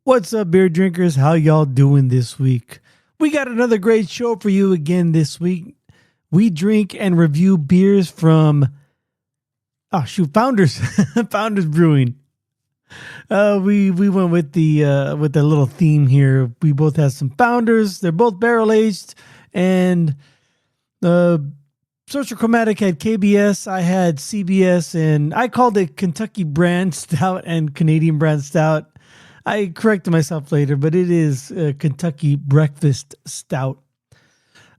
What's up, beer drinkers? How y'all doing this week? We got another great show for you again this week. We drink and review beers from Founders Founders Brewing. We went with the little theme here. We both have some Founders. They're both barrel aged, and Sorcerer Chromatic had KBS. I had CBS, and I called it Kentucky Brand Stout and Canadian Brand Stout. I corrected myself later, but it is Kentucky Breakfast Stout.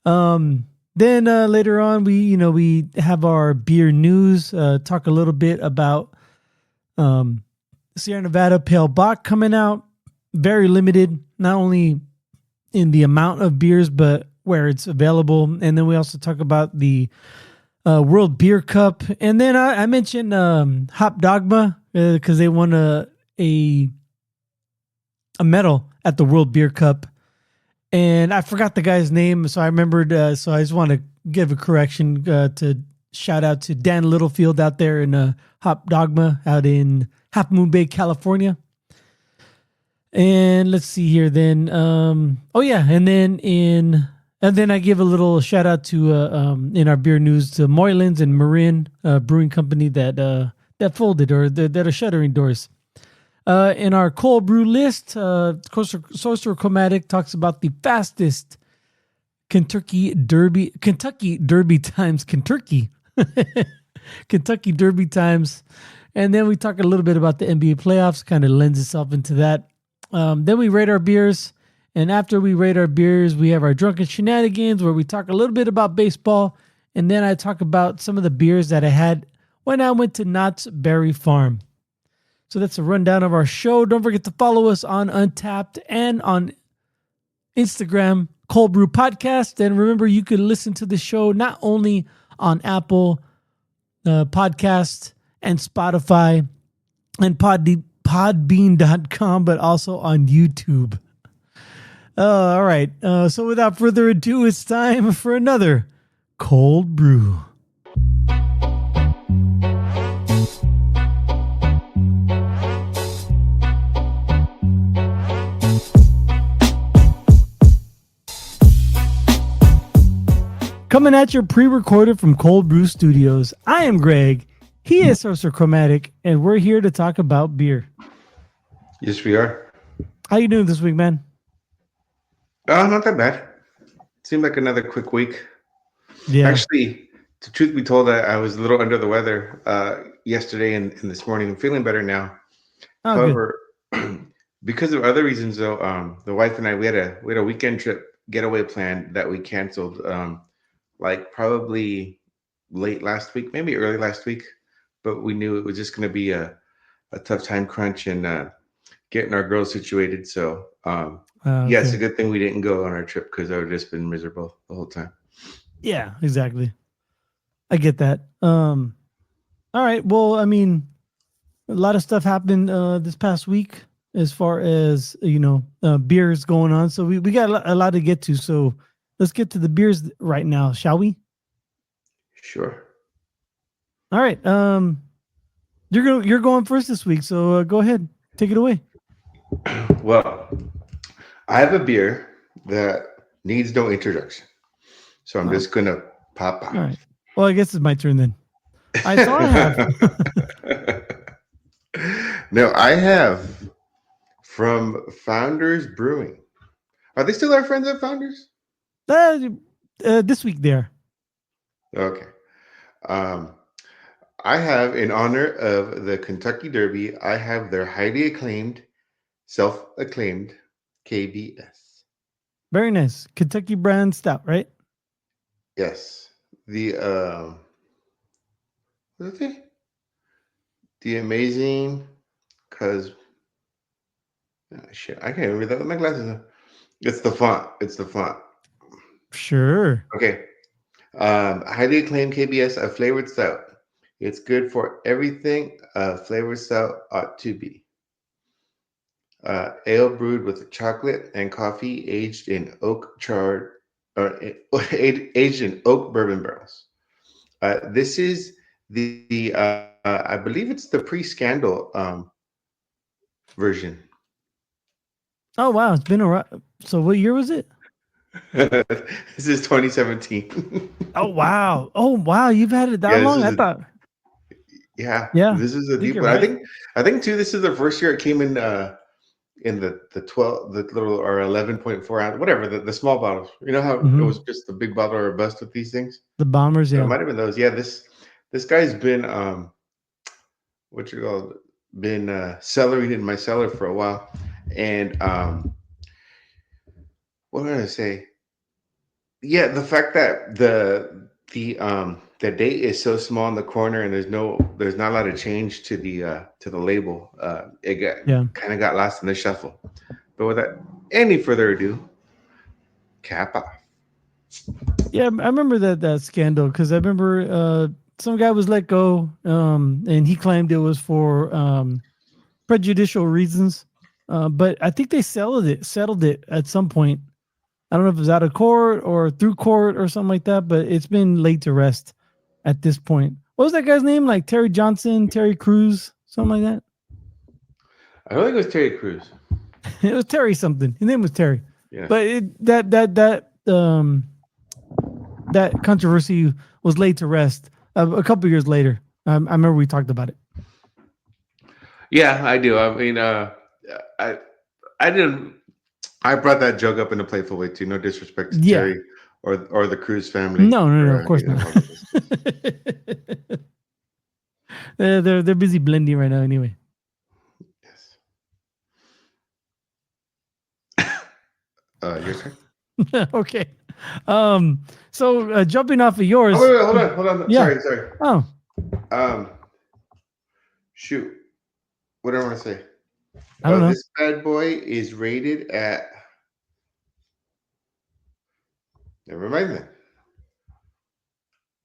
Then later on, we have our beer news. Talk a little bit about Sierra Nevada Pale Bock coming out. Very limited, not only in the amount of beers, but where it's available. And then we also talk about the World Beer Cup. And then I mentioned Hop Dogma because they won a medal at the World Beer Cup, and I forgot the guy's name, so I remembered. So I just want to give a correction to shout out to Dan Littlefield out there in Hop Dogma out in Half Moon Bay, California. And let's see here. Then, and then I give a little shout out to in our beer news to Moylan's and Marin Brewing Company that folded or that are shuttering doors. In our Cöld Brüe List, Sorcerer Chromatic talks about the fastest Kentucky Derby times Kentucky. Kentucky Derby times. And then we talk a little bit about the NBA playoffs, kind of lends itself into that. Then we rate our beers. And after we rate our beers, we have our Drunken Shenanigans where we talk a little bit about baseball. And then I talk about some of the beers that I had when I went to Knott's Berry Farm. So that's a rundown of our show. Don't forget to follow us on Untapped and on Instagram, Cöld Brüe Podcast. And remember, you can listen to the show not only on Apple Podcast and Spotify and Podbean.com, but also on YouTube. All right. So without further ado, it's time for another Cöld Brüe. Coming at you pre-recorded from Cöld Brüe Studios. I am Greg. He is Sorcerer Chromatic, and we're here to talk about beer. Yes, we are. How you doing this week, man? Not that bad. Seemed like another quick week. Yeah. Actually, the truth be told, I was a little under the weather yesterday and this morning. I'm feeling better now. Oh, however, because of other reasons, though, the wife and I we had a weekend trip getaway plan that we canceled. Like probably late last week, maybe early last week, but we knew it was just going to be a tough time crunch and getting our girls situated. So, yeah, it's a good thing we didn't go on our trip because I would have just been miserable the whole time. Yeah, exactly. I get that. All right. Well, I mean, a lot of stuff happened this past week as far as, beers going on. So we got a lot to get to. So let's get to the beers right now, shall we? Sure. All right. You're going first this week, so go ahead, take it away. Well, I have a beer that needs no introduction, so I'm just gonna pop out. All right. Well, I guess it's my turn then. I thought I have. No, I have from Founders Brewing. Are they still our friends at Founders? This week there. Okay. I have, in honor of the Kentucky Derby, I have their highly acclaimed, self-acclaimed KBS. Very nice. Kentucky Brand Stout, right? Yes. The what is it? The amazing shit, I can't read that with my glasses on. It's the font. Sure. Okay. Highly acclaimed KBS, a flavored stout. It's good for everything a flavored stout ought to be. Ale brewed with chocolate and coffee, aged in oak bourbon barrels. This is the I believe it's the pre-scandal version. Oh wow, it's been a. So what year was it? This is 2017. Oh wow. Oh wow, you've had it that Yeah, this long? is I a thought. yeah, Yeah, this is I a think deep you're one. right. I think too. This is the first year it came in the 12 the little or 11.4 ounce whatever the small bottles. You know how it Hmm. was just the big bottle or a bust with these things. The Bombers, So it yeah. might have been those. Yeah, this guy's been what you call it, been cellaring in my cellar for a while, and what did I say? Yeah, the fact that the date is so small in the corner and there's not a lot of change to the label. It got Yeah. kind of got lost in the shuffle. But without any further ado, cap off. Yeah, I remember that scandal because I remember some guy was let go, and he claimed it was for prejudicial reasons. But I think they settled it at some point. I don't know if it was out of court or through court or something like that, but it's been laid to rest at this point. What was that guy's name? Like Terry Johnson, Terry Crews, something like that. I don't think it was Terry Crews. It was Terry something. His name was Terry. Yeah. But that controversy was laid to rest a couple years later. I remember we talked about it. Yeah, I do. I mean, I I didn't. I brought that joke up in a playful way too. No disrespect to Yeah. Terry or the Cruz family No, no, no. Of or course not. all of this. They're busy blending right now anyway. Yes. Your turn. Okay. So jumping off of Oh yours. wait, wait, hold on. Yeah. Sorry. Oh, Um, shoot. What do I want to say? I don't know. This bad boy is rated at. Never mind then.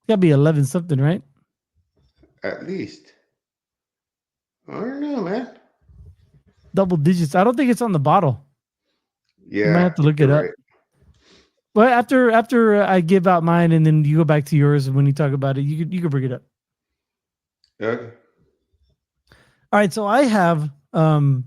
Gotta be 11 something, right? At least. I don't know, man. Double digits. I don't think it's on the bottle. You might Yeah, have to look it you're up. right. But after I give out mine and then you go back to yours when you talk about it, you could bring it up. Okay. All right, so I have from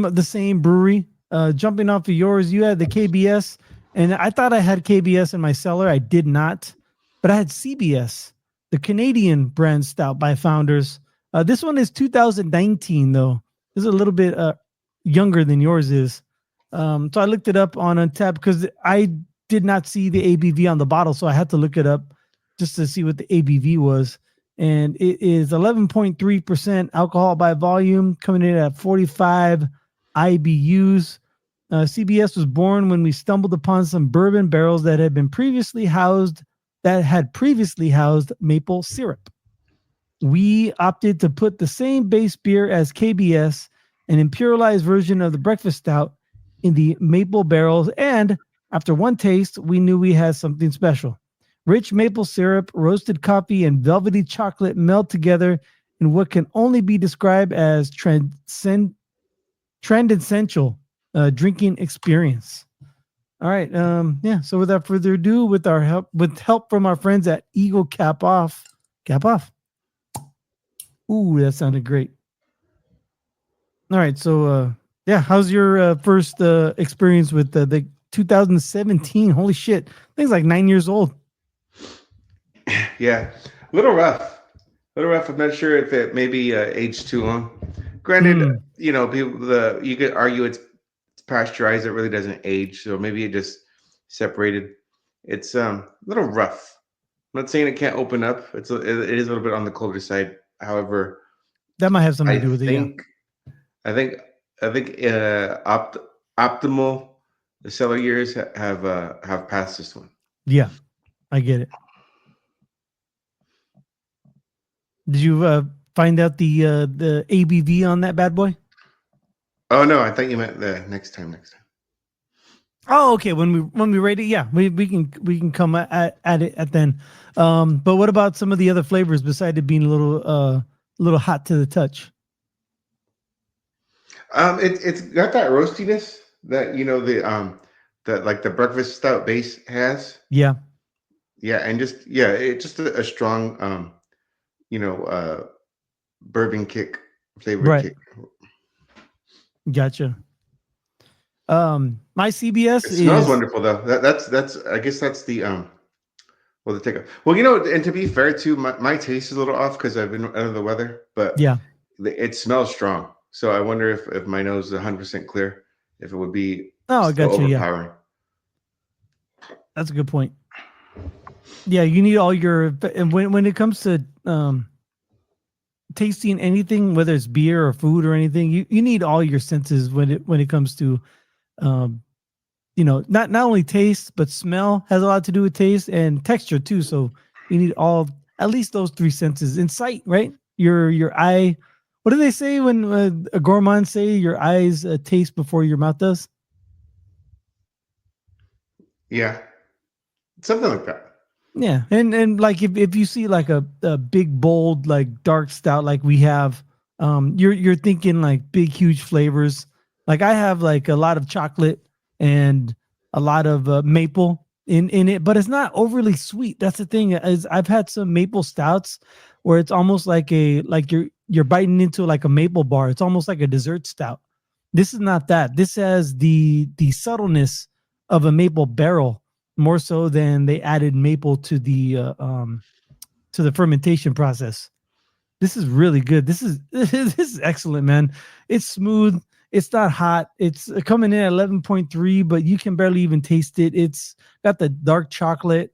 the same brewery. Jumping off of yours, you had the KBS, and I thought I had KBS in my cellar. I did not, but I had CBS, the Canadian brand stout by Founders. This one is 2019 though. This is a little bit younger than yours is. So I looked it up on Untappd because I did not see the ABV on the bottle, so I had to look it up just to see what the ABV was, and it is 11.3% alcohol by volume, coming in at 45 IBUs. CBS was born when we stumbled upon some bourbon barrels that had previously housed maple syrup. We opted to put the same base beer as KBS, an imperialized version of the breakfast stout, in the maple barrels, and after one taste, we knew we had something special. Rich maple syrup, roasted coffee, and velvety chocolate melt together in what can only be described as transcendental drinking experience. All right, yeah. So without further ado, with help from our friends at Eagle Cap Off. Ooh, that sounded great. All right, so yeah, how's your first experience with the 2017? Holy shit, I think it's like 9 years old. Yeah, a little rough. A little rough. I'm not sure if it maybe aged too long. Granted, Mm, you know, people you could argue it's pasteurized. It really doesn't age, so maybe it just separated. It's a little rough. I'm not saying it can't open up. It is a little bit on the colder side. However, that might have something I to do with it. Yeah, think I think I think optimal the cellar years have passed this one. yeah, I get it. Did you find out the ABV on that bad boy? Oh no, I thought you meant the next time. Next time. Oh, okay. When we rate it, yeah, we can come at it at then. But what about some of the other flavors besides it being a little hot to the touch? It's got that roastiness that the like the breakfast stout base has. Yeah, Yeah, and just yeah, it's just a strong you know bourbon kick, flavor right. kick. Gotcha. My CBS It smells is wonderful though. That's I guess that's the well the take. Well, you know, and to be fair too, my taste is a little off because I've been under the weather, but yeah. it smells strong. So I wonder if my nose is 100% clear, if it would be Oh, I still got you. Yeah, overpowering. that's a good point. Yeah, you need all your and when it comes to tasting anything, whether it's beer or food or anything, you need all your senses when it comes to um not only taste but smell has a lot to do with taste and texture too. So you need all at least those three senses. In sight, right? Your eye. What do they say when a gourmand say your eyes taste before your mouth does? Yeah, something like that. Yeah, and like if you see like a big bold like dark stout like we have, you're thinking like big huge flavors. Like I have like a lot of chocolate and a lot of maple in it, but it's not overly sweet. That's the thing is I've had some maple stouts where it's almost like you're biting into like a maple bar. It's almost like a dessert stout. This is not that. This has the subtleness of a maple barrel more so than they added maple to the fermentation process. This is really good. This is this is excellent, man. It's smooth. It's not hot. It's coming in at 11.3, but you can barely even taste it. It's got the dark chocolate,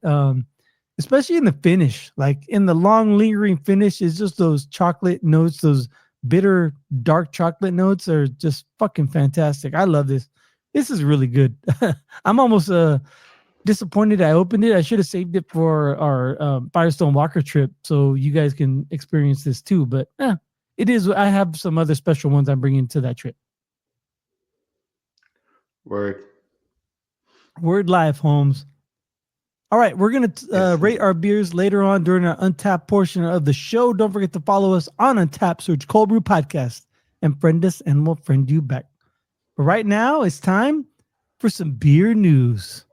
especially in the finish. Like in the long lingering finish, it's just those chocolate notes, those bitter dark chocolate notes are just fucking fantastic. I love this. This is really good. I'm almost disappointed I opened it. I should have saved it for our Firestone Walker trip so you guys can experience this too. But it is. I have some other special ones I'm bringing to that trip. Word. Word live, Holmes. All right, we're going to Yes. rate our beers later on during our Untapped portion of the show. Don't forget to follow us on Untapped, search Cöld Brüe Podcast, and friend us, and we'll friend you back. But right now, it's time for some beer news.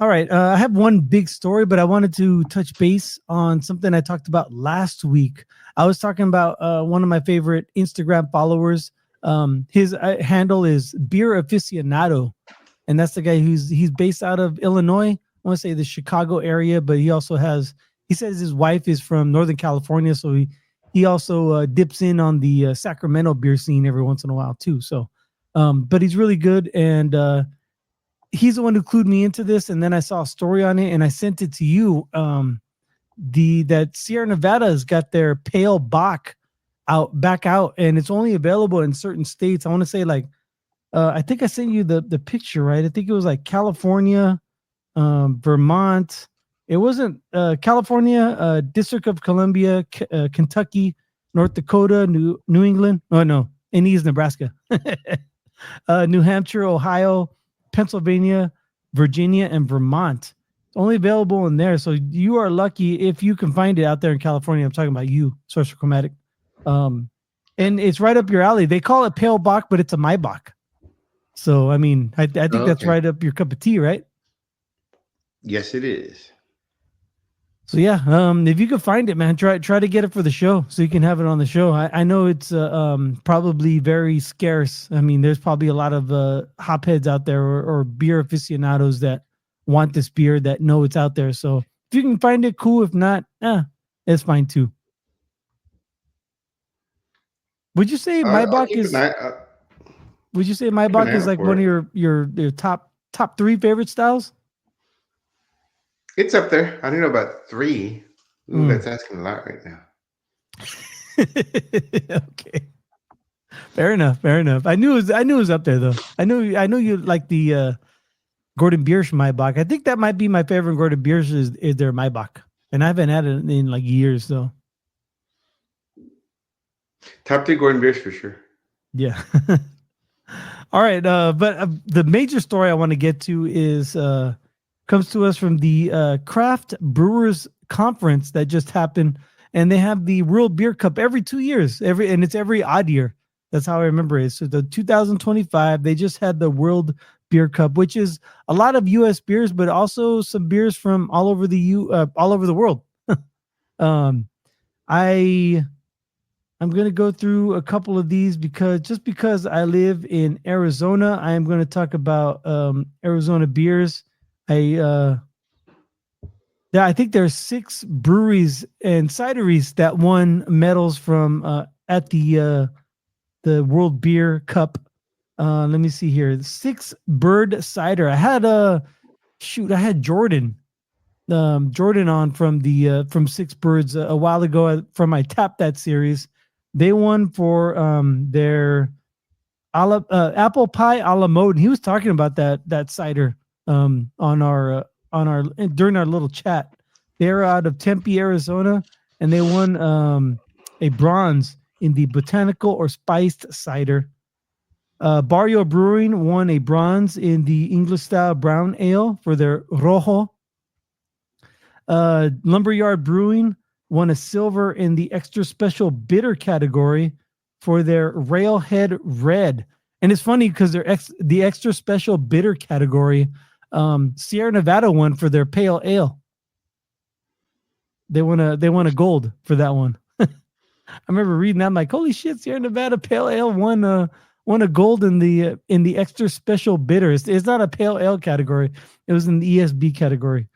All right. I have one big story, but I wanted to touch base on something I talked about last week. I was talking about one of my favorite Instagram followers. His handle is Beer Aficionado, and that's the guy he's based out of Illinois. I want to say the Chicago area, but he says his wife is from Northern California, so he also dips in on the Sacramento beer scene every once in a while too. So, but he's really good and he's the one who clued me into this, and then I saw a story on it, and I sent it to you. That Sierra Nevada has got their pale Bock back out, and it's only available in certain states. I want to say like, I think I sent you the picture, right? I think it was like California, Vermont. It wasn't California, District of Columbia, Kentucky, North Dakota, New England. Oh no, and he's Nebraska, New Hampshire, Ohio, Pennsylvania, Virginia, and Vermont. It's only available in there. So you are lucky if you can find it out there in California. I'm talking about you, Sorcerer Chromatic. And it's right up your alley. They call it Pale Bock, but it's a Maibach. So, I mean, I think that's right up your cup of tea, right? Yes, it is. So yeah, if you can find it, man, try to get it for the show so you can have it on the show. I know it's probably very scarce. I mean, there's probably a lot of hopheads out there or beer aficionados that want this beer that know it's out there. So if you can find it, cool. If not, it's fine too. Would you say Maibach is? Would you say Maibach is like one of your top three favorite styles? It's up there. I don't know about 3. Ooh, that's asking a lot right now. Okay. Fair enough. I knew it was up there though. I know you like the Gordon Biersch Maibach. I think that might be my favorite Gordon Biersch is their Maibach. And I haven't had it in like years though. Top 3 Gordon Biersch for sure. Yeah. All right. But the major story I want to get to is comes to us from the Craft Brewers Conference that just happened, and they have the World Beer Cup every 2 years, and it's every odd year. That's how I remember it. So the 2025, they just had the World Beer Cup, which is a lot of U.S. beers, but also some beers from all over the world. I'm gonna go through a couple of these because I live in Arizona, I am going to talk about Arizona beers. I I think there's 6 breweries and cideries that won medals from at the World Beer Cup. Let me see here. 6 Bird Cider. I had I had Jordan on from Six Birds a while ago from my Tap That series. They won for their apple pie a la mode. And he was talking about that cider on our during our little chat. They're out of Tempe, Arizona, and they won a bronze in the botanical or spiced cider. Barrio Brewing won a bronze in the English style brown ale for their Rojo. Lumberyard Brewing won a silver in the extra special bitter category for their Railhead Red. And it's funny because the extra special bitter category, Sierra Nevada won for their pale ale. They won a gold for that one. I remember reading that. I'm like, holy shit, Sierra Nevada pale ale won a gold in the extra special bitter. It's not a pale ale category. It was in the ESB category.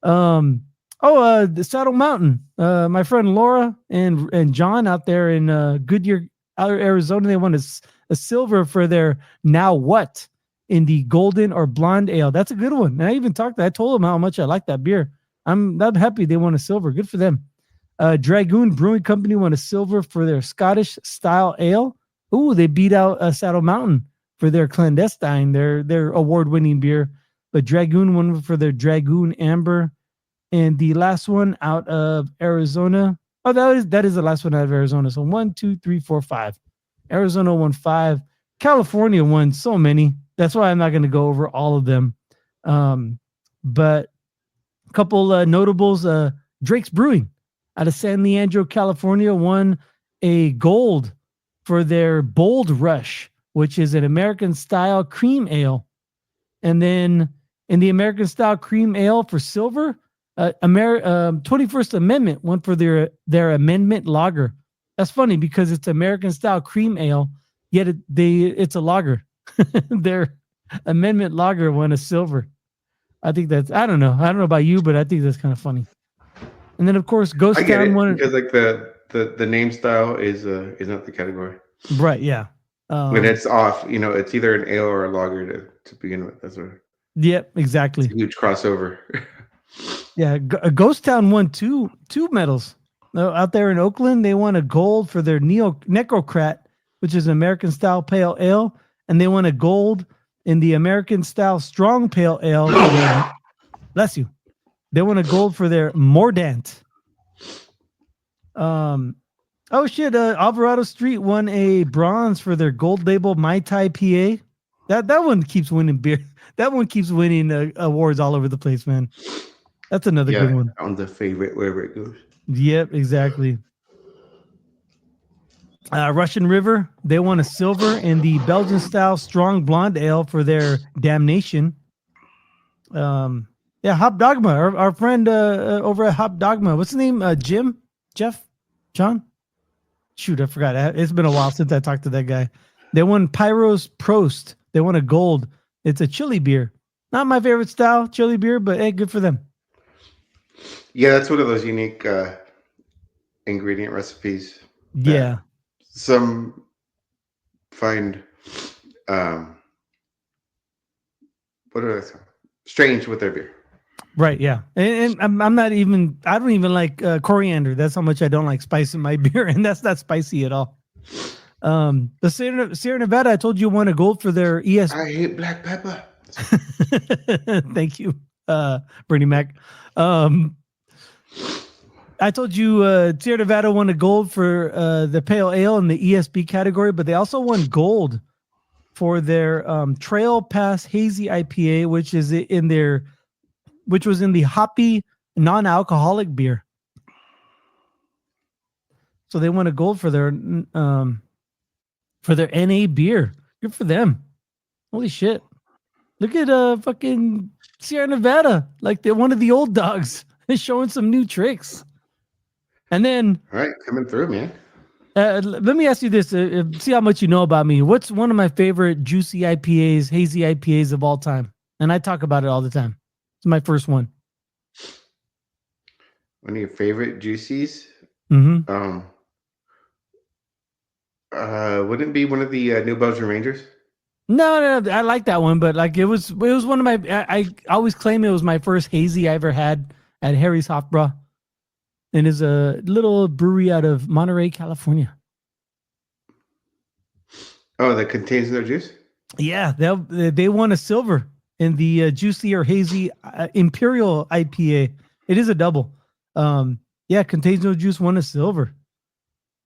The Saddle Mountain. My friend Laura and John out there in Goodyear, Arizona, they won a silver for their Now What in the golden or blonde ale. That's a good one. And I told them how much I like that beer. I'm happy they won a silver. Good for them. Dragoon Brewing Company won a silver for their Scottish style ale. Ooh, they beat out Saddle Mountain for their Clandestine, their award-winning beer. But Dragoon won for their Dragoon Amber. And the last one out of Arizona. Oh, that is the last one out of Arizona. So 1, 2, 3, 4, 5. Arizona won 5. California won so many. That's why I'm not going to go over all of them. But a couple notables. Drake's Brewing out of San Leandro, California, won a gold for their Bold Rush, which is an American style cream ale. And then in the American style cream ale for silver, 21st Amendment won for their amendment lager. That's funny because it's American style cream ale, yet it's a lager. Their amendment lager won a silver. I think I don't know about you, but I think that's kind of funny. And then of course Ghost Town won because like the name style is not the category. Right, yeah. When it's off, it's either an ale or a lager to begin with. That's yep, exactly. It's a huge crossover. Yeah, Ghost Town won two medals. Out there in Oakland, they won a gold for their Necrocrat, which is an American style pale ale, and they won a gold in the American style strong pale ale. Bless you. They won a gold for their Mordant. Oh shit! Alvarado Street won a bronze for their gold label Mai Tai PA. That one keeps winning beer. That one keeps winning awards all over the place, man. That's another good one. That one's a favorite wherever it goes. Yep, exactly. Russian River, they won a silver in the Belgian style strong blonde ale for their Damnation. Hop Dogma, our friend over at Hop Dogma. What's his name? Jim? Jeff? John? Shoot, I forgot. It's been a while since I talked to that guy. They won Pyros Prost. They won a gold. It's a chili beer. Not my favorite style, chili beer, but hey, good for them. Yeah, that's one of those unique ingredient recipes. Yeah. Some find what do I say? Strange with their beer. Right, yeah. And I'm not even, I don't even like coriander. That's how much I don't like spice in my beer, and that's not spicy at all. The Sierra Nevada, I told you, won a gold for their ES. I hate black pepper. Thank you, Bernie Mac. I told you Sierra Nevada won a gold for the pale ale in the ESB category, but they also won gold for their Trail Pass Hazy IPA, which was in the hoppy non-alcoholic beer. So they won a gold for their NA beer. Good for them. Holy shit. Look at fucking Sierra Nevada. Like they're one of the old dogs. They're showing some new tricks. And then, All right, coming through, man. let me ask you this: see how much you know about me. What's one of my favorite juicy IPAs, hazy IPAs of all time? And I talk about it all the time. It's my first one. One of your favorite juicies? Mm-hmm. Wouldn't it be one of the New Belgium Rangers? No, I like that one, but like it was one of my. I always claim it was my first hazy I ever had at Harry's Hofbräu, and is a little brewery out of Monterey, California. Oh, that contains no juice? Yeah, they won a silver in the juicy or hazy Imperial IPA. It is a double. Yeah, contains no juice, won a silver.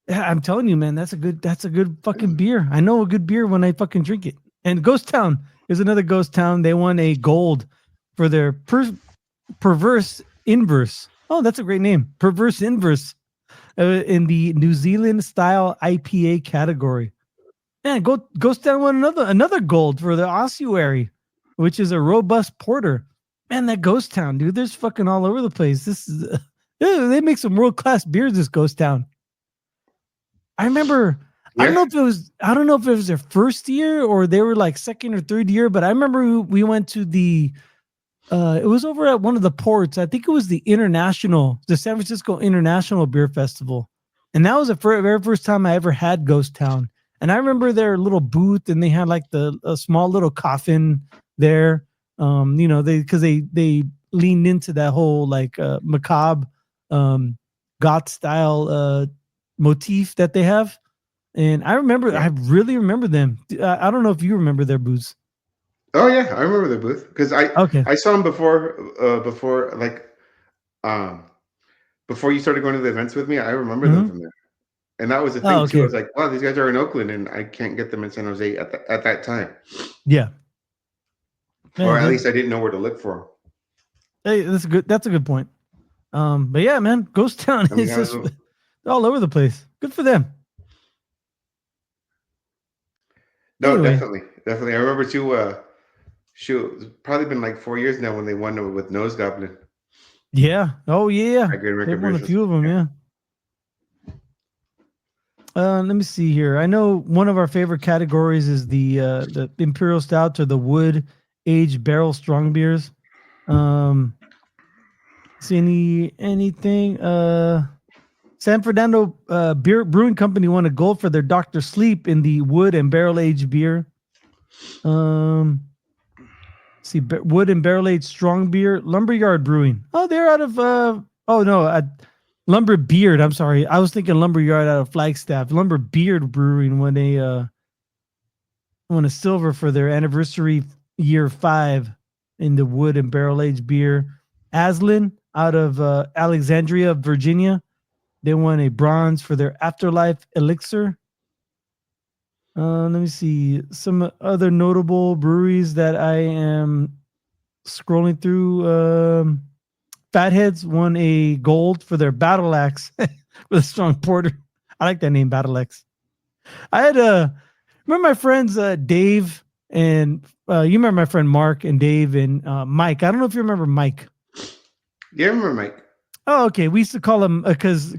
Yeah, I'm telling you, man, that's a good fucking beer. I know a good beer when I fucking drink it. And Ghost Town is another Ghost Town. They won a gold for their perverse inverse. Oh, that's a great name, perverse inverse, in the New Zealand style IPA category. Man, Ghost Town won another gold for the ossuary, which is a robust porter. Man, that Ghost Town, dude, there's fucking all over the place. This is they make some world class beers. This Ghost Town. I remember. Yeah. I don't know if it was their first year or they were like second or third year, but I remember we went to the. It was over at one of the ports. I think it was the San Francisco International Beer Festival, and that was the very first time I ever had Ghost Town. And I remember their little booth, and they had like a small little coffin there. They leaned into that whole like macabre, goth style motif that they have. And I really remember them. I don't know if you remember their booths. Oh yeah, I remember the booth because Okay. I saw him before before you started going to the events with me. I remember them from there, and that was the thing too. I was like, wow, these guys are in Oakland, and I can't get them in San Jose at that time. Yeah, man, or at least I didn't know where to look for them. Hey, that's a good point. But yeah, man, Ghost Town is just all over the place. Good for them. No, anyway. Definitely. I remember too. Shoot, it's probably been like 4 years now when they won with Nose Goblin. Yeah. Oh yeah. They won a few of them. Yeah. Let me see here. I know one of our favorite categories is the Imperial Stout or the wood aged barrel strong beers. See anything? San Fernando Brewing Company won a gold for their Dr. Sleep in the wood and barrel aged beer. See, wood and barrel aged strong beer. Lumberyard Brewing. Oh, they're out of Lumber Beard. I'm sorry, I was thinking Lumberyard out of Flagstaff. Lumber Beard Brewing won a silver for their anniversary year 5 in the wood and barrel aged beer. Aslan out of Alexandria, Virginia. They won a bronze for their Afterlife Elixir. Let me see some other notable breweries that I am scrolling through. Fatheads won a gold for their Battle Axe with a strong porter. I like that name, Battle Axe. I had remember my friends Dave and you remember my friend Mark and Dave and Mike. I don't know if you remember Mike. Yeah, I remember Mike. Oh, okay. We used to call him because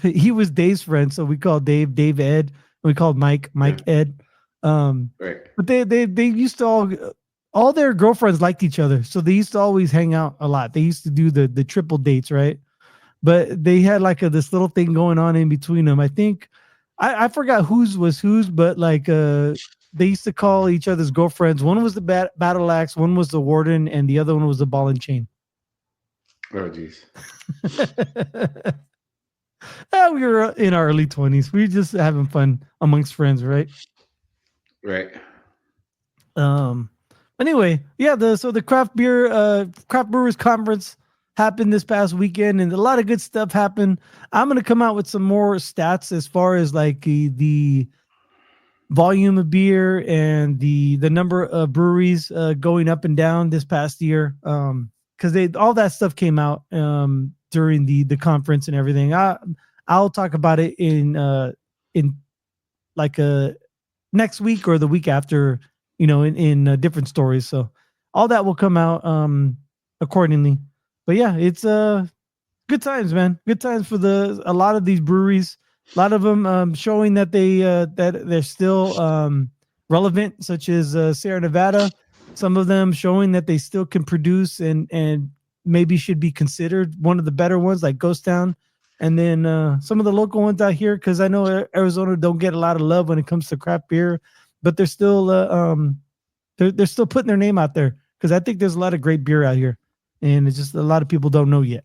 he was Dave's friend, so we called Dave Ed. We called Mike Ed. Right. But they used to all their girlfriends liked each other, so they used to always hang out a lot. They used to do the triple dates, right? But they had like this little thing going on in between them. I think I forgot whose was whose, but like they used to call each other's girlfriends. One was the Battle Axe, one was the Warden, and the other one was the Ball and Chain. Oh, geez. We were in our early 20s. We were just having fun amongst friends, right? Right. Anyway, yeah. The craft brewers conference happened this past weekend, and a lot of good stuff happened. I'm gonna come out with some more stats as far as like the volume of beer and the number of breweries going up and down this past year. Because all that stuff came out during the conference and everything. I'll talk about it in like next week or the week after, in different stories. So all that will come out accordingly. But yeah, it's Good times, man. Good times for a lot of these breweries. A lot of them showing that they're still relevant, such as Sierra Nevada. Some of them showing that they still can produce and maybe should be considered one of the better ones, like Ghost Town. And then some of the local ones out here, because I know Arizona don't get a lot of love when it comes to craft beer, but they're still they're still putting their name out there, because I think there's a lot of great beer out here, and it's just a lot of people don't know yet.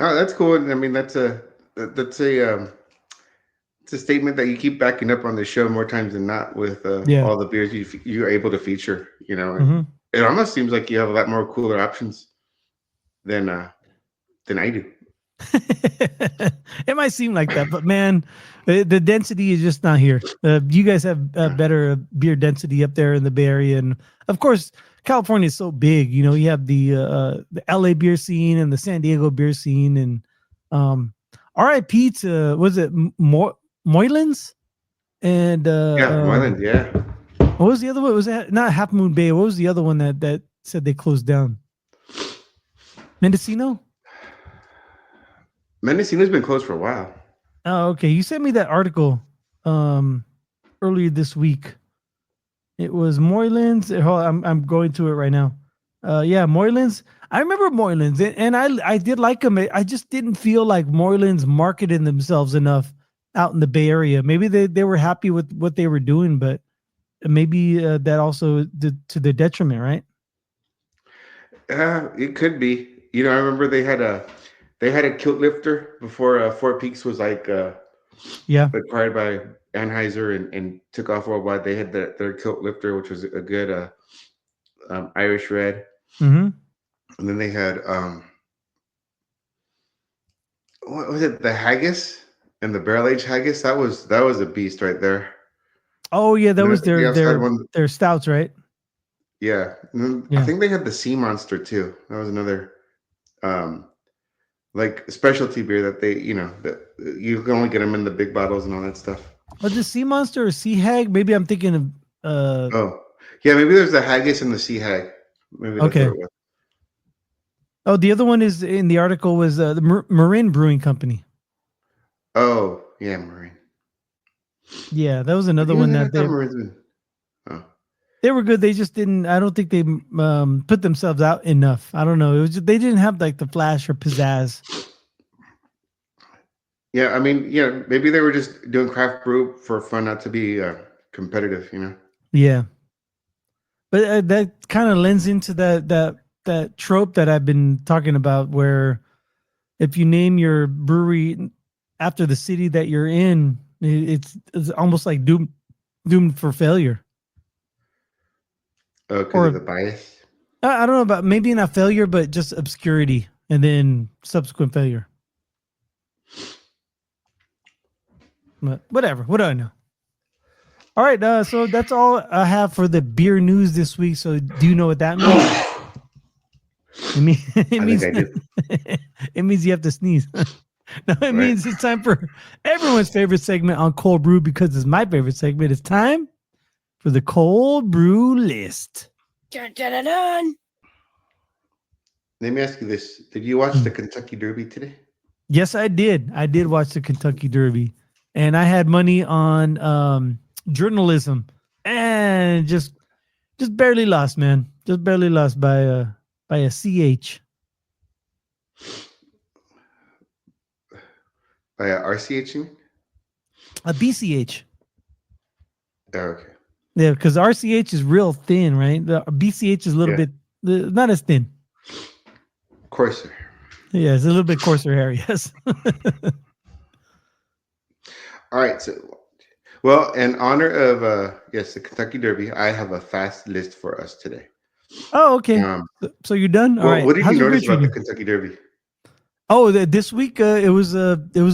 Oh, that's cool. I mean, that's a it's a statement that you keep backing up on the show more times than not with all the beers you're able to feature. You know, Mm-hmm. It almost seems like you have a lot more cooler options than I do. It might seem like that, but man, the density is just not here. You guys have better beer density up there in the Bay Area, and of course, California is so big. You know, you have the LA beer scene and the San Diego beer scene, and RIP to, was it Moylan's and Moylan's, yeah. what was the other one? Was that not Half Moon Bay? What was the other one that said they closed down? Mendocino. Mendocino's been closed for a while. Oh, okay. You sent me that article earlier this week. It was Moylan's. I'm going to it right now. Yeah, Moylan's. I remember Moylan's, and I did like them. I just didn't feel like Moylan's marketed themselves enough out in the Bay Area. Maybe they were happy with what they were doing, but maybe that also did to their detriment, right? It could be. You know, I remember they had a kilt lifter before Four Peaks was acquired by Anheuser and took off worldwide. They had their kilt lifter, which was a good Irish red. Mm-hmm. And then they had what was it? The haggis and the barrel aged haggis. That was a beast right there. Oh yeah, that was their stouts, right? Yeah. I think they had the Sea Monster too. That was another like specialty beer that they, that you can only get them in the big bottles and all that stuff. Was the Sea Monster or Sea Hag? Maybe I'm thinking of oh yeah, maybe there's the haggis and the Sea Hag. Maybe that's what it was. Oh, the other one is in the article was the Marin Brewing Company. Oh yeah, Marin. Yeah, that was another one that they were good. They just didn't. I don't think they put themselves out enough. I don't know. It was just, they didn't have like the flash or pizzazz. Yeah, I mean, maybe they were just doing craft brew for fun, not to be competitive. Yeah, but that kind of lends into that trope that I've been talking about, where if you name your brewery after the city that you're in, it's almost like doomed for failure. Oh, because of the bias? I don't know about, maybe not failure, but just obscurity and then subsequent failure. But whatever. What do I know? All right. So that's all I have for the beer news this week. So do you know what that means? It means I do. It means you have to sneeze. No, it means it's time for everyone's favorite segment on Cöld Brüe, because it's my favorite segment. It's time for the Cöld Brüe List. Dun, dun, dun, dun. Let me ask you this. Did you watch the Kentucky Derby today? Yes, I did. I did watch the Kentucky Derby, and I had money on journalism, and just barely lost, man. Just barely lost by a CH. By a RCH? A BCH. Oh, okay. Yeah, because RCH is real thin, right? The BCH is a little bit not as thin. Coarser. Yeah, it's a little bit coarser hair, yes. All right. So, well, in honor of the Kentucky Derby, I have a fast list for us today. Oh, okay. So you're done? All right. What did you notice about the Kentucky Derby? Oh, this week it was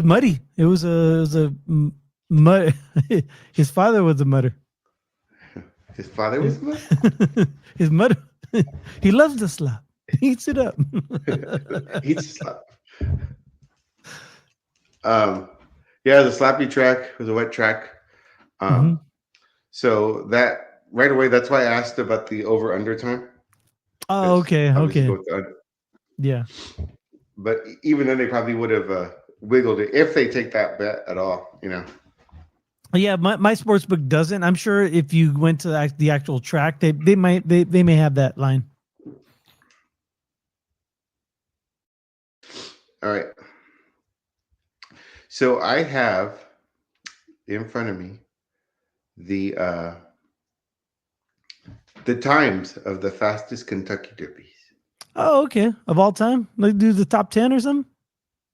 muddy. It was a mud. His father was a mudder. His father was a mudder? His mudder. He loves the slop. He eats it up. Eats the slop. Yeah, the sloppy track was a wet track. So that right away, that's why I asked about the over under time. Oh, okay. Yeah. But even then, they probably would have wiggled it if they take that bet at all. Yeah, my sports book doesn't. I'm sure if you went to the actual track, they may have that line. All right. So I have in front of me the times of the fastest Kentucky Derbies. Oh, okay. Of all time, like do the top 10 or something.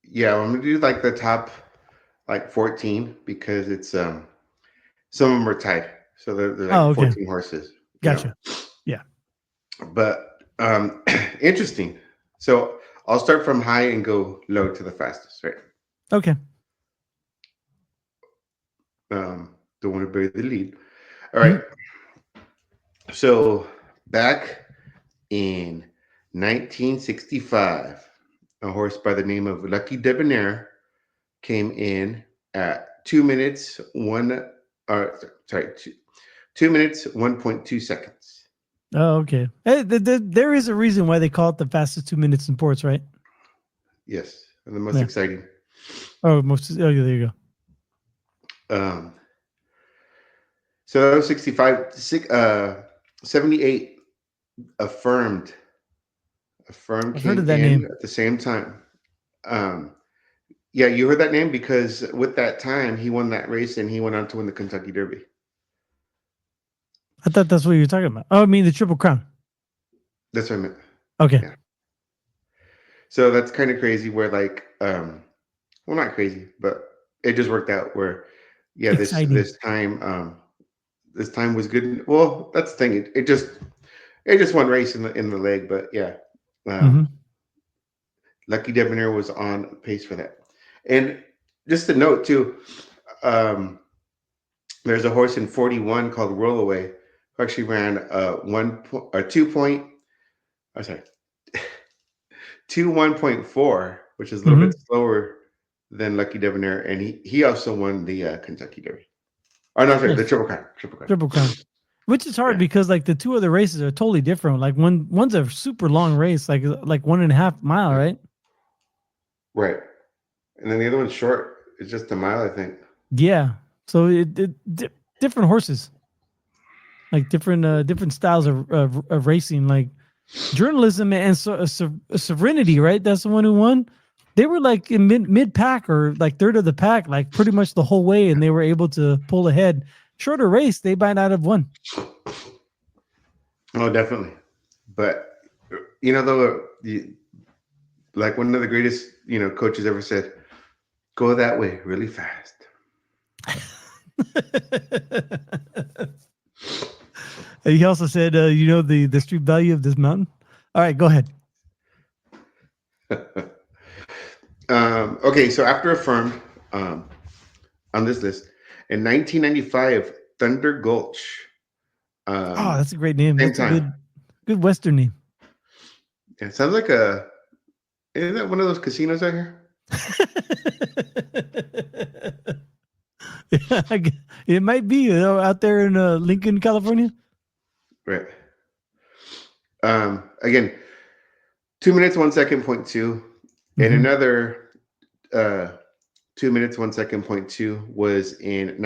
Yeah, I'm gonna do like the top 14 because it's some of them are tied, so they're like Oh, okay. 14 horses. Gotcha. Yeah. But interesting. So I'll start from high and go low to the fastest, right? Okay. Don't want to bury the lead. All right. So back in 1965, a horse by the name of Lucky Debonair came in at 2 minutes, 2 minutes, 1.2 seconds. Oh, okay. Hey, there is a reason why they call it the fastest 2 minutes in ports, right? Yes. And the most exciting. Oh, there you go. So that was 65, 78 affirmed I've heard came of that in name. at the same time. Yeah, you heard that name because with that time he won that race and he went on to win the Kentucky Derby. I thought that's what you were talking about. Oh, I mean the Triple Crown. That's what I meant. Okay. Yeah. So that's kind of crazy where like well, not crazy, but it just worked out where this time was good. Well, that's the thing. It just one race in the leg, but yeah. Lucky Debonair was on pace for that. And just a note too, there's a horse in 41 called Rollaway who actually ran 1.4, which is a little bit slower than Lucky Debonair, and he also won the Kentucky Derby. Oh no, sorry, the Triple Crown. Triple Crown. Which is hard because like the two other races are totally different. Like one's a super long race, like 1.5 mile, right? Right. And then the other one's short. It's just a mile, I think. Yeah. So different horses, like different styles of racing, like journalism and Serenity, right? That's the one who won. They were like in mid pack or like third of the pack, like pretty much the whole way, and they were able to pull ahead. Shorter race, they might not have won. Oh, definitely. But like one of the greatest coaches ever said, "Go that way really fast." He also said, the street value of this mountain. All right, go ahead. Okay, so after affirmed on this list in 1995, Thunder Gulch. Oh, that's a great name. That's a good Western name. Yeah, it sounds like isn't that one of those casinos out here? It might be out there in Lincoln, California. Right. Again, 2 minutes, 1 second, 0.2. And another 2 minutes, 1 second, 0.2 was in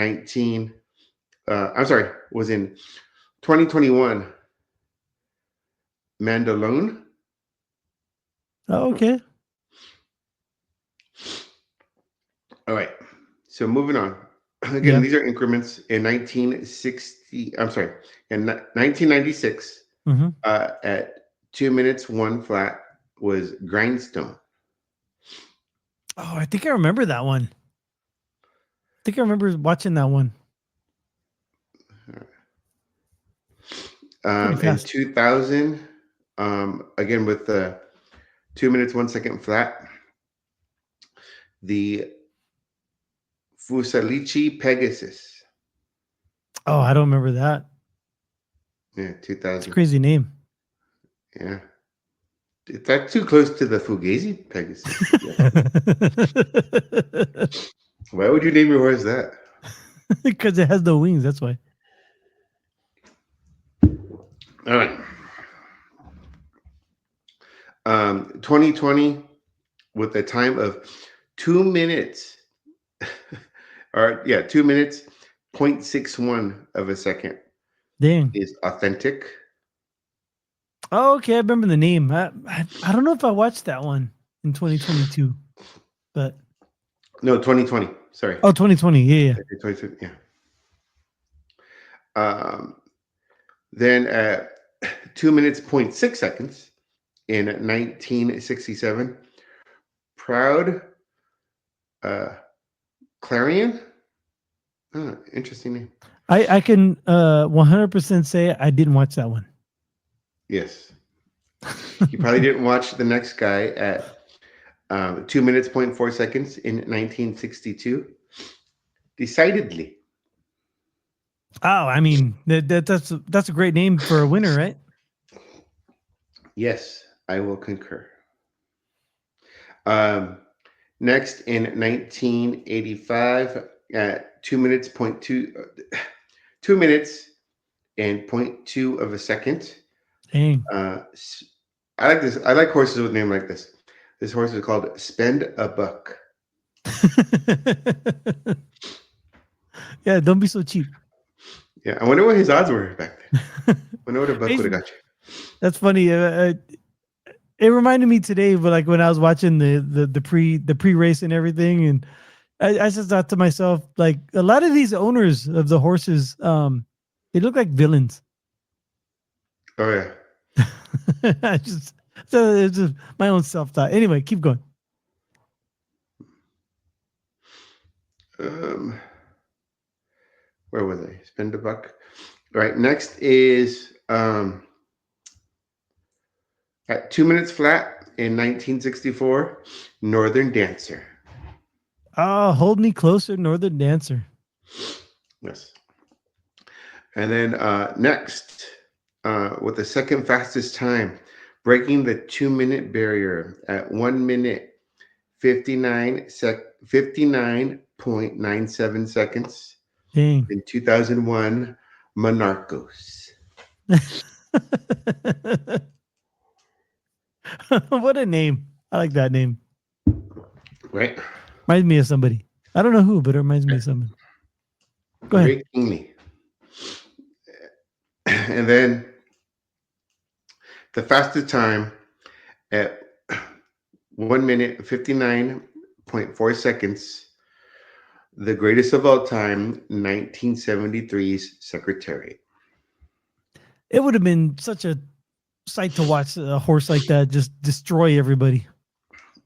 2021. Mandalone. Oh, okay. All right. So moving on. Again, these are increments in 1960. I'm sorry, in 1996. At 2 minutes, 1 flat was Grindstone. Oh, I think I remember that one. I think I remember watching that one. In 2000, again with the 2 minutes, 1 second flat, the Fusalici Pegasus. Oh, I don't remember that. Yeah, 2000. It's a crazy name. Yeah. That's too close to the Fugazi Pegasus. Why would you name your horse that? Because it has no wings, that's why. All right. 2020 with a time of 2 minutes, 2 minutes, 0.61 of a second Dang. is authentic. Oh, okay. I remember the name. I don't know if I watched that one in 2022, but No, 2020. Sorry. 2020. Yeah. 2020, yeah. Then at 2 minutes, 0.6 seconds in 1967, Proud Clarion. Oh, interesting name. I can 100% say I didn't watch that one. Yes. You probably didn't watch the next guy at 2 minutes, 0.4 seconds in 1962. Decidedly. Oh, I mean that's a great name for a winner, right? Yes, I will concur. Next in 1985 at 2 minutes, 2 minutes and 0.2 of a second. Dang. I like this. I like horses with a name like this. This horse is called Spend a Buck. Yeah, don't be so cheap. Yeah, I wonder what his odds were back then. I wonder what a buck would have got you. That's funny. It reminded me today, but like when I was watching the pre race and everything, and I just thought to myself, like a lot of these owners of the horses, they look like villains. Oh yeah. It's just my own self thought. Anyway, keep going. Where was I? Spend a buck. All right. Next is at 2 minutes flat in 1964, Northern Dancer. Oh, Hold Me Closer, Northern Dancer. Yes. And then next, with the second fastest time, breaking the 2 minute barrier at 1 minute 59.97 seconds. Dang. In 2001, Monarchos. What a name. I like that name. Right. Reminds me of somebody. I don't know who, but it reminds me of someone. Go ahead. Very kingly. And then the fastest time at 1 minute 59.4 seconds, the greatest of all time, 1973's Secretariat. It would have been such a sight to watch a horse like that just destroy everybody.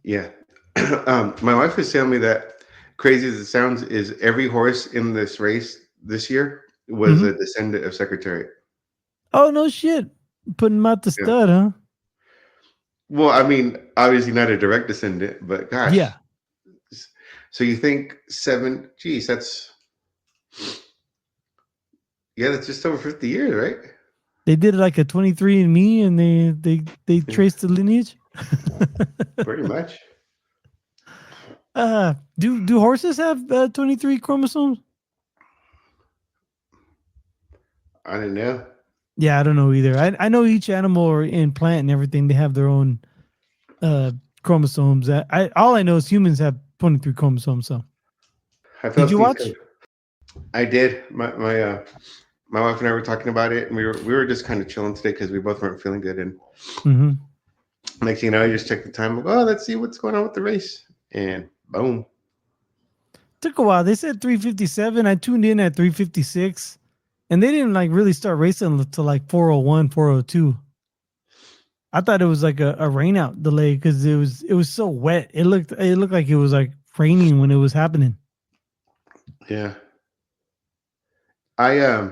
Yeah. My wife was telling me that, crazy as it sounds, is every horse in this race this year was a descendant of Secretariat. Oh, no shit. Putting him out the stud, huh? Well, I mean, obviously not a direct descendant, but gosh. Yeah. So you think that's just over 50 years, right? They did like a 23andMe and they traced the lineage. Pretty much. Do horses have 23 chromosomes? I don't know. Yeah, I don't know either. I know each animal or in plant and everything, they have their own chromosomes. All I know is humans have 23 chromosomes. So, did you watch? I did. My wife and I were talking about it, and we were just kind of chilling today because we both weren't feeling good. And next thing you know, I just checked the time. Oh, let's see what's going on with the race, and boom. Took a while. They said 3:57. I tuned in at 3:56, and they didn't like really start racing until like 4:01, 4:02. I thought it was like a rainout delay because it was so wet. It looked like it was like raining when it was happening. Yeah. I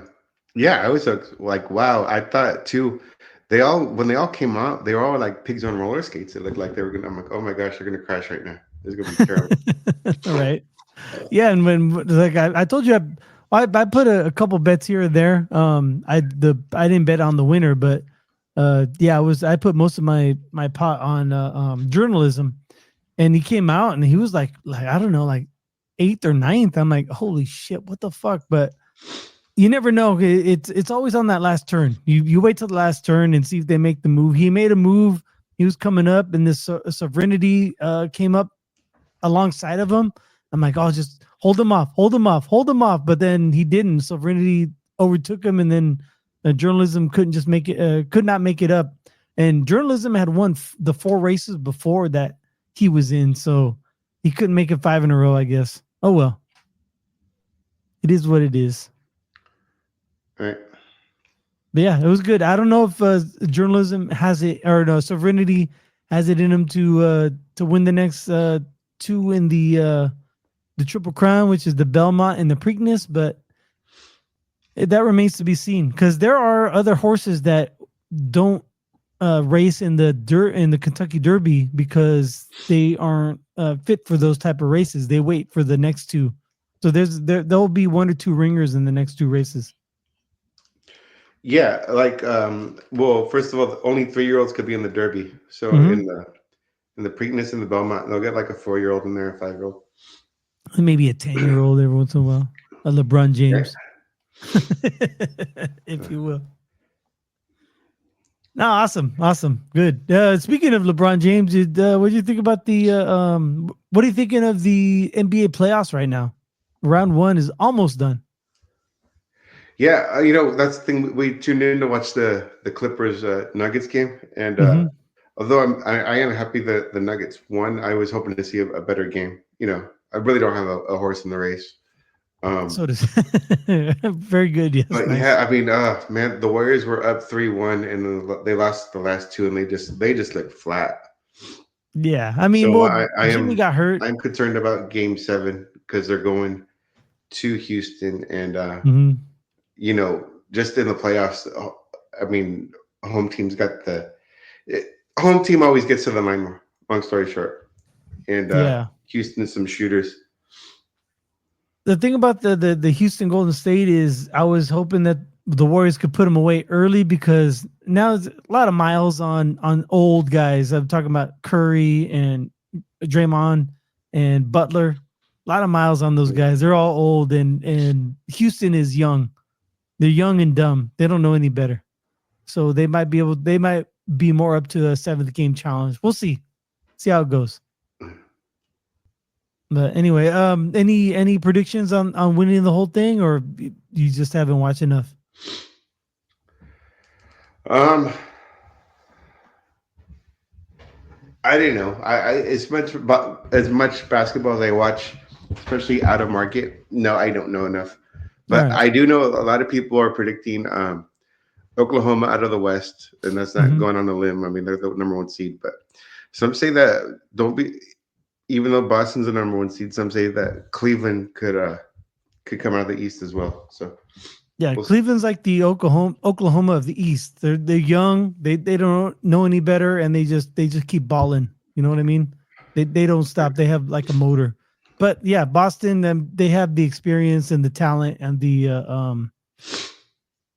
was like, wow. I thought too. When they all came out, they were all like pigs on roller skates. It looked like they were gonna. I'm like, oh my gosh, they're gonna crash right now. This is gonna be terrible. Right. Yeah, and when like I told you, I put a couple bets here and there. I didn't bet on the winner, but I put most of my pot on journalism, and he came out and he was like I don't know, like 8th or 9th. I'm like, holy shit, what the fuck? But you never know. It's always on that last turn. You wait till the last turn and see if they make the move. He made a move He was coming up, and this Sovereignty came up alongside of him. I'm like, oh, just hold him off, hold him off, hold him off. But then he didn't. Sovereignty overtook him, and then journalism couldn't just make it, could not make it up. And journalism had won the 4 races before that he was in, so he couldn't make it 5 in a row, I guess. Oh well, it is what it is. All right. But yeah, it was good. I don't know if journalism has it, or no, Sovereignty has it in him to win the next 2 in the Triple Crown, which is the Belmont and the Preakness, but that remains to be seen, because there are other horses that don't race in the Kentucky Derby because they aren't fit for those type of races. They wait for the next 2, so there'll be 1 or 2 ringers in the next 2 races. Yeah, like well, first of all, only 3-year-olds could be in the Derby. So in the Preakness and the Belmont, they'll get like a 4-year-old in there, a 5-year-old. Maybe a 10-year-old every once in a while. A LeBron James. If you will. No, awesome, good. Speaking of LeBron James, what do you think about the? What are you thinking of the NBA playoffs right now? Round 1 is almost done. Yeah, that's the thing. We tuned in to watch the Clippers Nuggets game, and although I am happy that the Nuggets won, I was hoping to see a better game. I really don't have a horse in the race. So does very good. Yes, but nice. yeah, I mean, man, the Warriors were up 3-1, and they lost the last 2, and they just looked flat. Yeah, I mean, so well, Jimmy got hurt. I'm concerned about Game 7 because they're going to Houston, and just in the playoffs. I mean, home team's got home team always gets to the line more. Long story short, and Houston some shooters. The thing about the Houston Golden State is I was hoping that the Warriors could put them away early, because now there's a lot of miles on old guys. I'm talking about Curry and Draymond and Butler. A lot of miles on those guys. They're all old, and Houston is young. They're young and dumb. They don't know any better. So they might be more up to the 7th game challenge. We'll see. See how it goes. But anyway, any predictions on winning the whole thing, or you just haven't watched enough? I don't know. I as much basketball as I watch, especially out of market. No, I don't know enough. But I do know a lot of people are predicting Oklahoma out of the West, and that's not going on a limb. I mean, they're the number 1 seed, but some say that even though Boston's the number 1 seed, some say that Cleveland could come out of the East as well. So yeah, Cleveland's like the Oklahoma of the East. They're young. They don't know any better, and they just keep balling. You know what I mean? They don't stop. They have like a motor. But yeah, Boston, they have the experience and the talent and the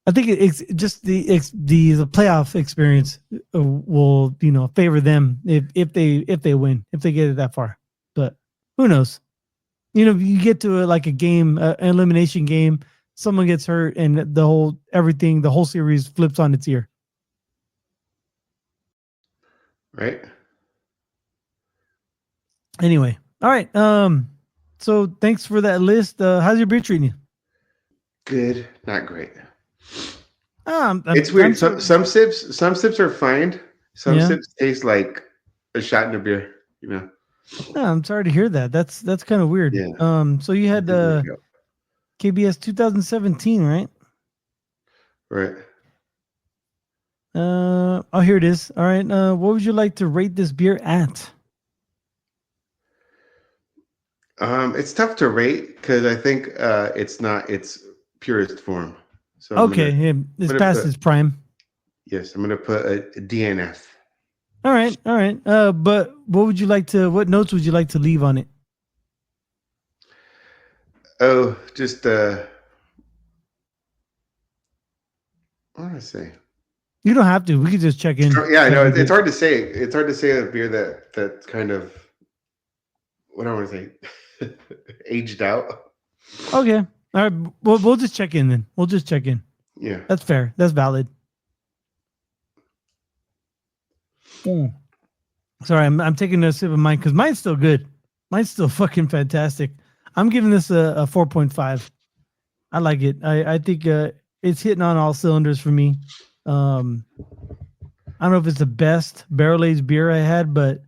I think it's just the playoff experience will favor them if they win, if they get it that far. But who knows? You get to a game, an elimination game, someone gets hurt, and the whole series flips on its ear. Right. Anyway, all right. So thanks for that list. How's your beer treating you? Good, not great. It's weird. Some sips are fine. Some sips taste like a shot in a beer. I'm sorry to hear that. That's kind of weird. Yeah. So you had KBS 2017, right? Right. Oh, here it is. All right. What would you like to rate this beer at? It's tough to rate because I think it's not its purest form. So it's past its prime. Yes, I'm gonna put a DNF. All right. But what notes would you like to leave on it? Oh, just what do I say? You don't have to. We could just check in. Yeah, I know it's hard to say. It's hard to say a beer that kind of, what do I want to say, aged out. Okay. All right. We'll just check in then. We'll just check in. Yeah. That's fair. That's valid. Sorry, I'm taking a sip of mine because mine's still good. Mine's still fucking fantastic. I'm giving this a 4.5. I like it. I think it's hitting on all cylinders for me. Um, I don't know if it's the best barrel aged beer I had, but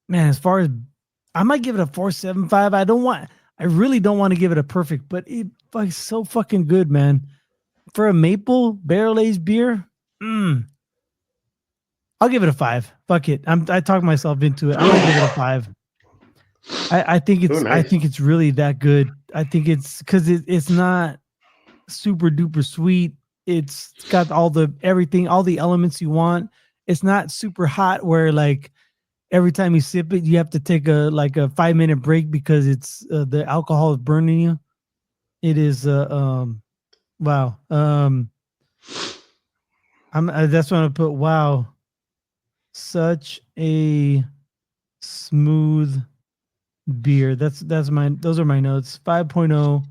man, as far as I might give it a 4.75. I really don't want to give it a perfect, but it's so fucking good, man. For a maple barrel aged beer, I'll give it a 5. Fuck it. I talked myself into it. I'm gonna give it a 5. I think Oh, I nice. think it's really that good. I think it's because it's not super duper sweet. It's got all the everything, all the elements you want. It's not super hot where like every time you sip it, you have to take a 5-minute break because it's the alcohol is burning you. It is wow. That's what I put. Wow, such a smooth beer. That's my those are my notes. 5.0.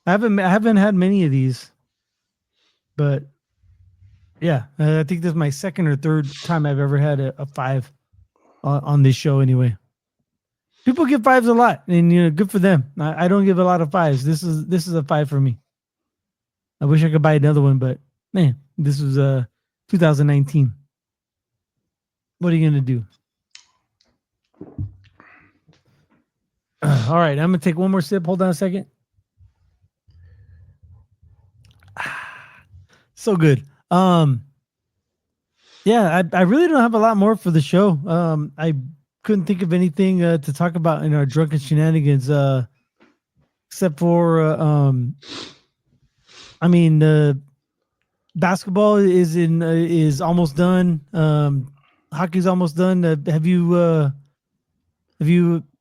I haven't had many of these, but yeah, I think this is my second or third time I've ever had a 5 on this show. Anyway, people give 5s a lot, and good for them. I don't give a lot of 5s. This is a 5 for me. I wish I could buy another one, but man, this was 2019. What are you gonna do? All right, I'm gonna take one more sip. Hold on a second. So good. Yeah, I really don't have a lot more for the show. I couldn't think of anything to talk about in our drunken shenanigans, except for I mean, basketball is almost done. Hockey's almost done. Have you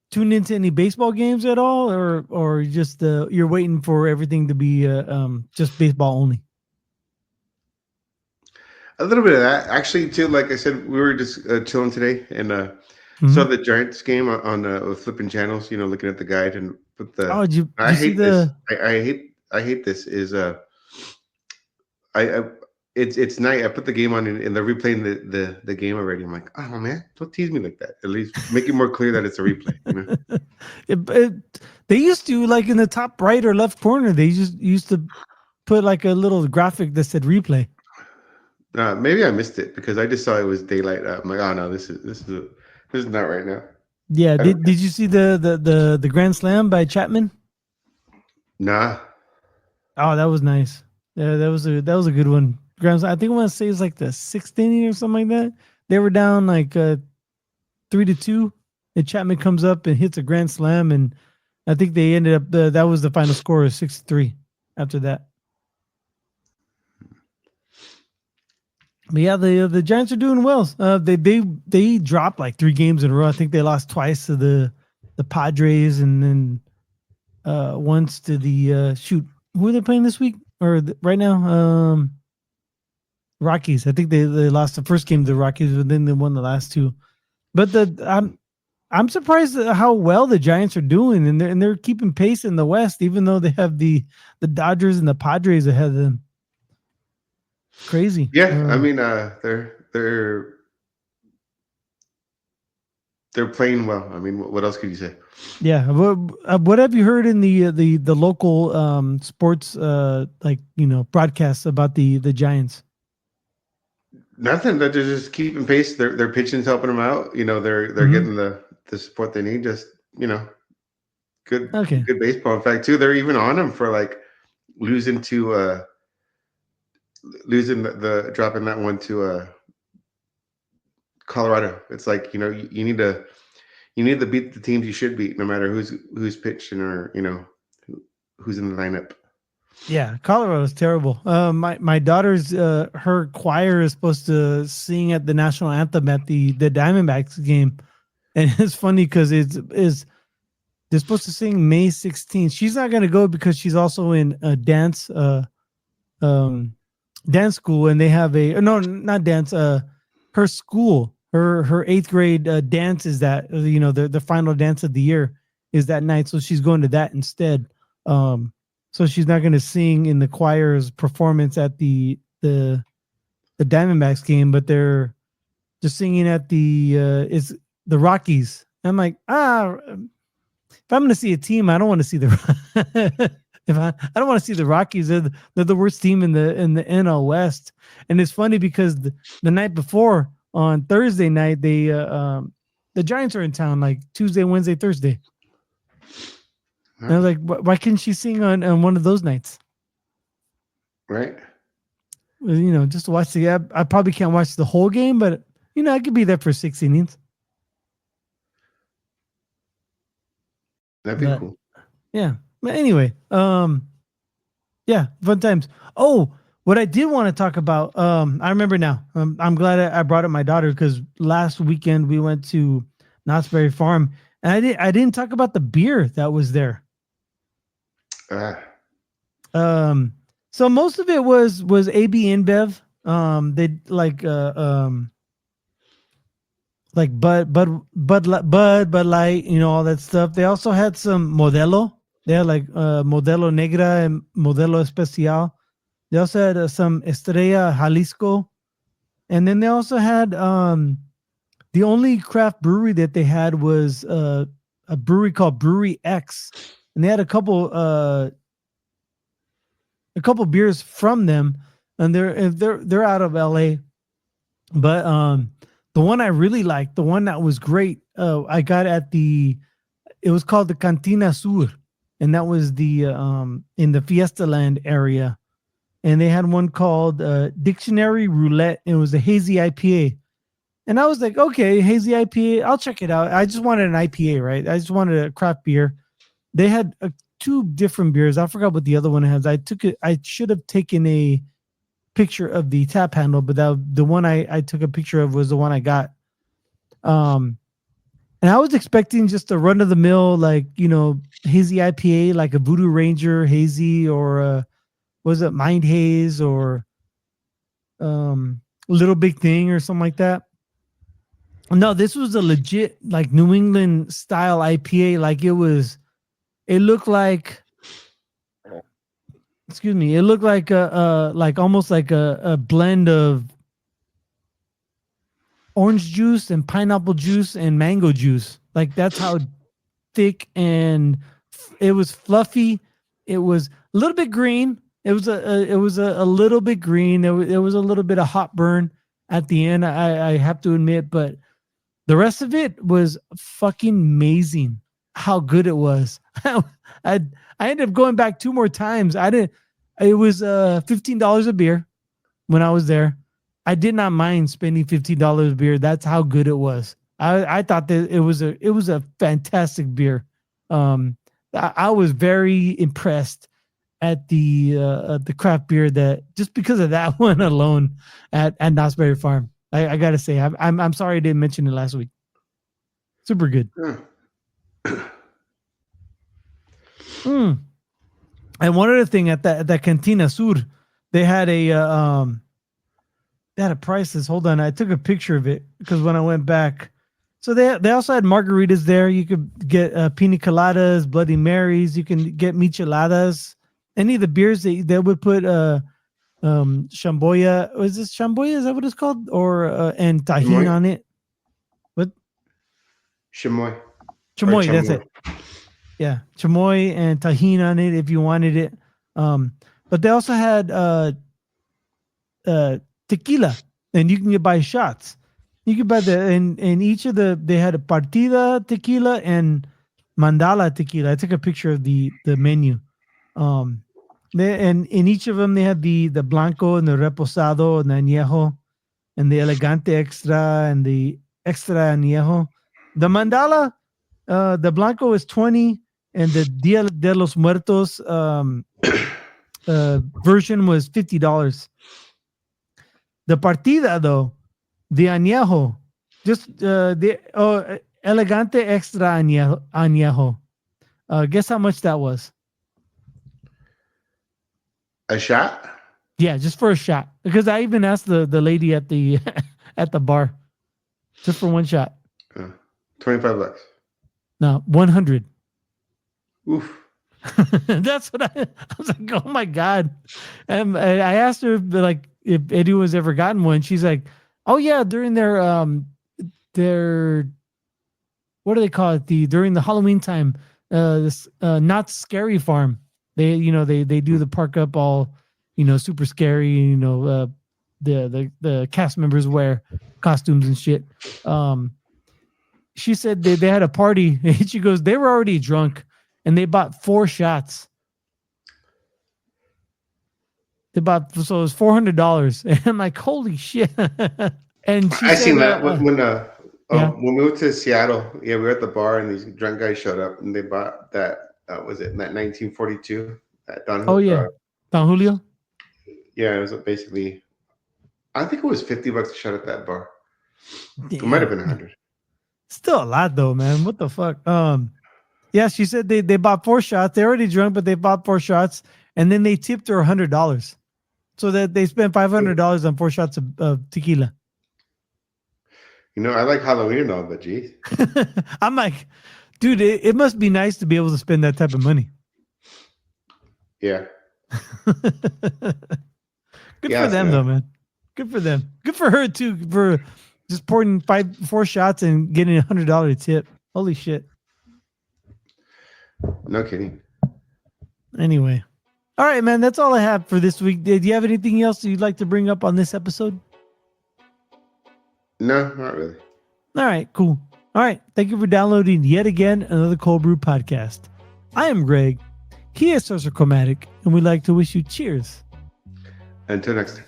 tuned into any baseball games at all, or just you're waiting for everything to be just baseball only? A little bit of that, actually. Too, like I said, we were just chilling today and saw Mm-hmm. the Giants game on flipping channels. Looking at the guide and put Oh, the. did I you see hate this. the? I hate this. Is I it's night. I put the game on and they're replaying the game already. I'm like, oh man, don't tease me like that. At least make it more clear that it's a replay. They used to like in the top right or left corner. They just used to put like a little graphic that said replay. Maybe I missed it because I just saw it was daylight. I'm like, oh no, this is not right now. Yeah. I don't. Did you see the Grand Slam by Chapman? Nah. Oh, that was nice. Yeah, that was a good one. Grand Slam. I think I want to say it's like the sixth inning or something like that. They were down like 3-2, and Chapman comes up and hits a Grand Slam, and I think they ended up that was the final score of 6-3 after that. But yeah, the Giants are doing well. They dropped like 3 games in a row. I think they lost twice to the Padres and then once to the shoot. Who are they playing this week or right now? Rockies. I think they lost the first game to the Rockies, but then they won the last 2. But I'm surprised at how well the Giants are doing, and they're keeping pace in the West, even though they have the Dodgers and the Padres ahead of them. Crazy. Yeah, I mean, they're playing well. I mean, what else could you say? Yeah. What have you heard in the local sports like broadcasts about the Giants? Nothing. They're just keeping pace. Their pitching's helping them out. They're Mm-hmm. getting the support they need. Just good Okay. good baseball. In fact, too, they're even on them for like losing to losing the dropping that one to Colorado. It's like you need to beat the teams you should beat, no matter who's pitching or who's in the lineup. Yeah, Colorado is terrible. My daughter's her choir is supposed to sing at the national anthem at the Diamondbacks game, and it's funny because they're supposed to sing May 16th. She's not gonna go because she's also in a um dance school, and they have a no, not dance. Her school, her 8th grade dance is that the final dance of the year is that night, so she's going to that instead. So she's not going to sing in the choir's performance at the Diamondbacks game, but they're just singing at the the Rockies. I'm like, if I'm going to see a team, I don't want to see the I don't want to see the Rockies. They're the worst team in the NL West. And it's funny because the night before on Thursday night, the Giants are in town like Tuesday, Wednesday, Thursday. And I was like, why couldn't she sing on one of those nights? Right. Just to watch I probably can't watch the whole game, but I could be there for 6 innings. That'd be cool. Yeah. But anyway, yeah, fun times. Oh, what I did want to talk about, I remember now. I'm glad I brought up my daughter because last weekend we went to Knott's Berry Farm, and I didn't talk about the beer that was there. So most of it was AB InBev. They like Bud Light, all that stuff. They also had some Modelo. They had like Modelo Negra and Modelo Especial. They also had some Estrella Jalisco, and then they also had the only craft brewery that they had was a brewery called Brewery X, and they had a couple beers from them, and they're out of LA. But the one I really liked, the one that was great, I got it was called the Cantina Sur, and that was the in the Fiesta Land area. And they had one called Dictionary Roulette. It was a hazy IPA. And I was like, okay, hazy IPA, I'll check it out. I just wanted an IPA, right? I just wanted a craft beer. They had 2 different beers. I forgot what the other one has. I should have taken a picture of the tap handle, but the one I took a picture of was the one I got. And I was expecting just a run of the mill, like, hazy IPA, like a Voodoo Ranger hazy, or was it Mind Haze, or Little Big Thing or something like that. No, this was a legit like New England style IPA. Like it looked like, excuse me, it looked like like almost like a blend of orange juice and pineapple juice and mango juice. Like that's how thick, and it was fluffy. It was a little bit green. It was a little bit green. It was a little bit of hot burn at the end. I have to admit, but the rest of it was fucking amazing. How good it was. I ended up going back 2 more times. It was $15 a beer when I was there. I did not mind spending $15 a beer. That's how good it was. I thought that it was a fantastic beer. I was very impressed at the craft beer, that just because of that one alone at Knott's Berry Farm. I gotta say, I'm sorry I didn't mention it last week. Super good. And one other thing at that Cantina Sur, they had a prices. Hold on, I took a picture of it because when I went back, so they also had margaritas there. You could get pina coladas, Bloody Marys. You can get micheladas. Any of the beers they would put Shamboya. Was this Shamboya? Is that what it's called? Or and tahini Chamoy? on it? What? Chamoy. Chamoy, that's it. Yeah, chamoy and tahini on it if you wanted it. But they also had tequila, and you can buy shots. You can buy in each of they had a Partida tequila and Mandala tequila. I took a picture of the menu. And in each of them they had the Blanco and the Reposado and the Añejo and the Elegante Extra and the Extra Añejo. The Mandala, the Blanco is 20, and the Dia de los Muertos version was $50. The Partida, though, the Añejo, just the Elegante Extra Añejo. Guess how much that was? A shot? Yeah, just for a shot. Because I even asked the lady at the at the bar, just for one shot. $25. No, 100. Oof. That's what I was like. Oh my god! And I asked her like if anyone's ever gotten one. She's like, "Oh yeah, during their what do they call it? During the Halloween time, this Not Scary Farm. They do the park up all, super scary. The cast members wear costumes and shit. She said they had a party. And she goes, they were already drunk, and they bought 4 shots. So it was $400, and I'm like, holy shit! And I seen that when we went to Seattle. Yeah, we were at the bar, and these drunk guys showed up, and they bought that. Was it that 1942? That Don. Oh yeah, Don Julio. Yeah, it was basically. I think it was $50 a shot at that bar. Damn. It might have been 100. Still a lot though, man. What the fuck? Yeah, she said they bought 4 shots. They're already drunk, but they bought 4 shots, and then they tipped her $100, so that they spent $500 on 4 shots of tequila. I like Halloween and all, but geez. I'm like, dude, it must be nice to be able to spend that type of money. Yeah. Good for them, though, man. Good for them. Good for her too, for just pouring 4 shots and getting $100 tip. Holy shit. No kidding. Anyway. All right, man. That's all I have for this week. Do you have anything else you'd like to bring up on this episode? No, not really. All right, cool. All right. Thank you for downloading yet again another Cöld Brüe podcast. I am Greg. He is Sorcerer Chromatic, and we'd like to wish you cheers. Until next time.